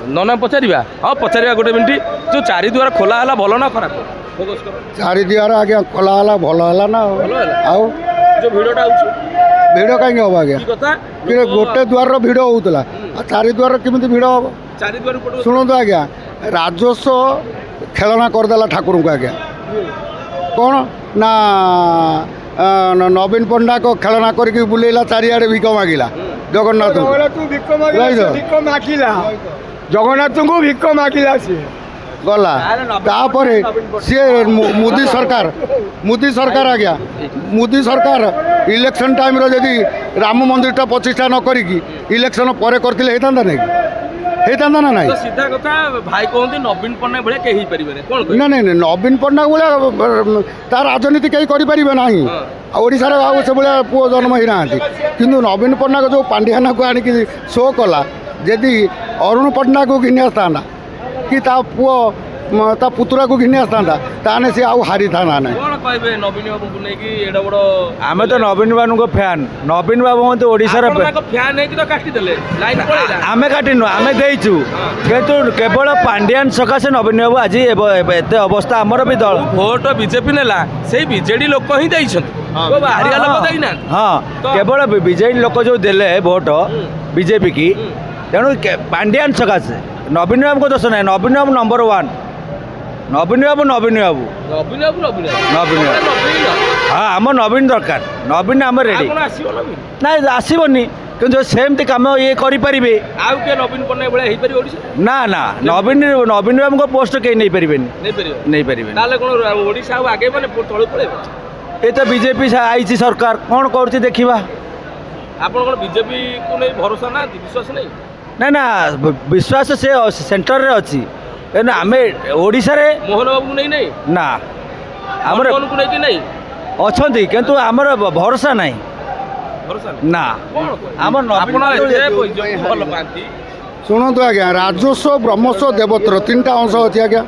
नना पचारा हाँ पचारा गोटे मिनिट जो चारि दुआर खोला है भल ना खराब चारि दुआर आज्ञा खोला है भल है ना आउ जो भिड़टा भिड़ कहीं हम आज्ञा गोटे दुआर भिड़ होता चारि दुआर केमी भिड़ हम चारि दुआर शुणु आज्ञा राजस्व खेलना करदेला ठाकुर को आज्ञा कौन ना नवीन पंडा को खेलना करके बुलेला चारिआडे भिक मागिला जगन्नाथ जगन्नाथ को भिक मागिला सी गला तापरे सी मोदी सरकार आज्ञा मोदी सरकार इलेक्शन टाइम रो जदि राम मंदिर प्रतिष्ठा न करिकी इलेक्शन पर करथिले हेता नहीं हेता ना नहीं सीधा कथा भाई कहते नवीन पट्टनायक भाई कहीं पारे ना नहीं नवीन पट्टनायक भाया तार राजनीति कहीं करें ना ओडार आउ से भाया पुओ जन्म ही ना कि नवीन पट्टनायक जो पांडियाना को आणिक शो कला जदि अरुण पट्टनायक को घिनी आसता कि ता पुओ ता पुतुरा को घिनी आसता ताने सी आउ हारी था ना नवीन बाबू को लेकिन एडा बड़ आम तो नवीन बाबू को फैन नवीन बाबू हमें ओडिशार फैन है तो काटिदेले लाइन पळेला आम काटिनु आम देचु किंतु केवल पांडियान सकाशे नवीन बाबू आज एते अवस्था आमर भी दल भोट बीजेपी नेला से बीजेडी लोक ही दैछन बाहरिया लोक दैना हाँ केवल बीजेडी लोक जो देले भोट बीजेपी की तेणु पांडियान सकाशे नवीन बाबू को दोष ना नवीन बाबू नंबर 1 नवीन बाबू नवीन बाबू नवीन बाबू नवीन हाँ आम नवीन दरकार नवीन आम रेडी ना आसबनी कि सेमती कम ये करें आउ के नवीन पट्टनायक भाई हो पारे ओडिशा ना ना नवीन नवीन बाबू को पोस्ट कहीं नहीं पारे नहीं पारे ताले कोन ओडिशा आगे माने तळु पळेबो ये तो बीजेपी आई सरकार कौन कर देखा आपन कोन बीजेपी को नहीं भरोसा ना विश्वास नहीं ना ना विश्वास से सेंटर रे अच्छी आम ओडिशा रे मोहन बाबू नहीं नहीं ना आमर कोन को नहीं नहीं अच्छा किंतु आमर भरोसा नहीं भरोसा ना आम नवीन भल पाती शुणु आज्ञा राजस्व ब्रह्मस्व देवत्र 3टा अंश अच्छी आज्ञा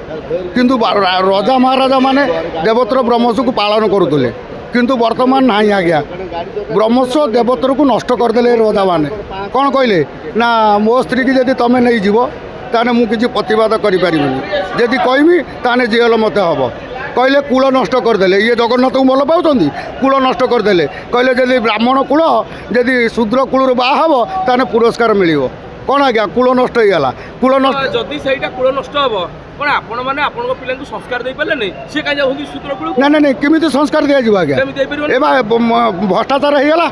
किंतु राजा महाराजा माने देवत्र ब्रह्मस्व को पालन करुले किंतु वर्तमान ना आज्ञा ब्रह्मस्व देवत्र को नष्ट करदे राजा माने कौन कहले ना मो स्त्री की जब तुम नहीं जीव ताने मु किसी प्रतिवाद करें जदि कहमी ताने जेल मत हम कहले कूल नष्ट करदे ये जगन्नाथ को भल पाँच कूल नष्ट करदे कहले जदि ब्राह्मण कूल जदि शूद्र कूल बाहब ताने पुरस्कार मिल कौन आज्ञा कूल नष्ट होगा कूल नष्ट जदि सहीटा कूल नष्ट हम कौन आपण मैंने आपण पिला संस्कार दे पारे नहीं सी कहीं जाऊँ सूत्र कूल ना ना केमी संस्कार दिज्व आज्ञा ए भ्रष्टाचार होगा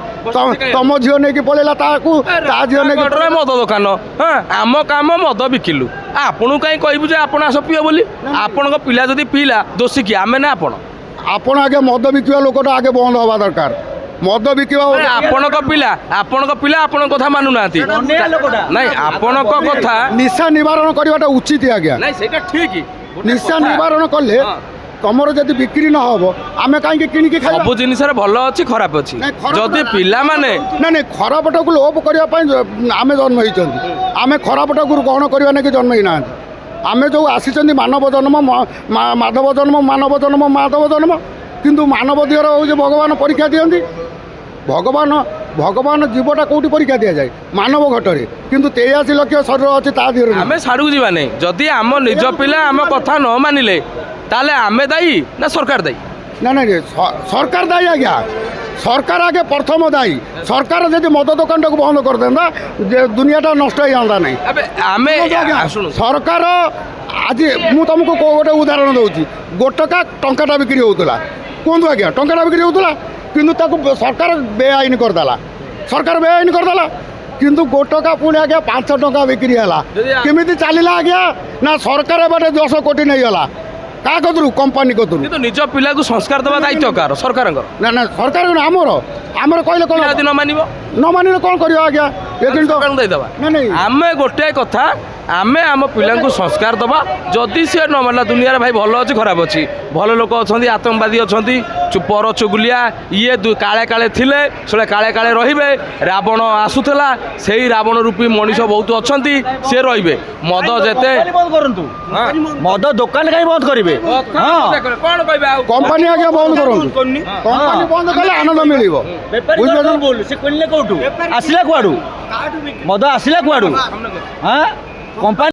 तुम झील नहीं पलैला झील नहीं मद दुकान हाँ आम काम मद बिकिलु आपन कहीं कहबू आप आस पिओ बोली आपण पिला जदि पीला दोषी कि आमे ना आपण आगे मद बिकवा लोकटा आगे बंद हवा दरकार मद बिकवा आपण पिला आपण कथा मानु नांती नहीं आपण कथा निशा निवारण करवाटा उचित आज्ञा नहीं सेटा ठीक निशा निवारण कले तुमर जदि बिक्री न हो आमे कहीं किणिकी खाइ सब जिनिस भल अच्छी खराब अच्छी जदि पिला माने ना नहीं खराबटा को लोप करने आम जन्म होती आम खराबटा को ग्रहण करवा ना जन्म ही ना आम जो आसी मानव जन्म माधव जन्म मानव जन्म माधव जन्म किंतु मानव देहर हूँ भगवान परीक्षा दिखती भगवान भगवान जीवटा कौटी परीक्षा दि जाए मानव घटरे किंतु 83 लाख शरीर अच्छे तादेह आम साड़ू जावा नहीं जदि आम निज पिला आम कथा न मानिले ताले आमे दायी ना सरकार दायी ना नहीं सरकार दायी आज्ञा सरकार आगे प्रथम दायी सरकार जब मद दुकान टाक बंद कर देता दुनियाटा नष्ट हो जाता नहीं सरकार आज मु तुमको गोटे उदाहरण दूसरी गोटका टंकाटा बिक्री होता कहतु आज्ञा टंकाटा बिक्री होता किंतु सरकार बेआईन करदेला सरकार बेआईन करदेला किंतु गोटका पुणी आज्ञा 5 टंका बिक्री है केमी चलला आज्ञा ना सरकार बाटे 10 कोटी नहीं गला क्या कतरू कंपानी कतरू निज पिला को संस्कार देवा दायित्व कार सरकार ना ना सरकार आमर आमर कहले कौन न मानिले कौन कर आज्ञा ना नहीं आम गोटे कथा आमे आम पिला संस्कार दबा जदि सी न मानला दुनिया भाई भल अच्छी खराब अच्छी भल लोक अच्छा आतंकवादी अच्छा पर चुगुलिया ये काले काले थिले से काले काले रे रावण आसूला से ही रावण रूपी मनीष बहुत अच्छा सी रे मद जेते मद दुकान कहीं बंद करेंगे कंपानी आगे बंद कंपानी बंद कले आनंद मिल आसला कुआड़ू मद आसला कुआड़ू हाँ कंपानी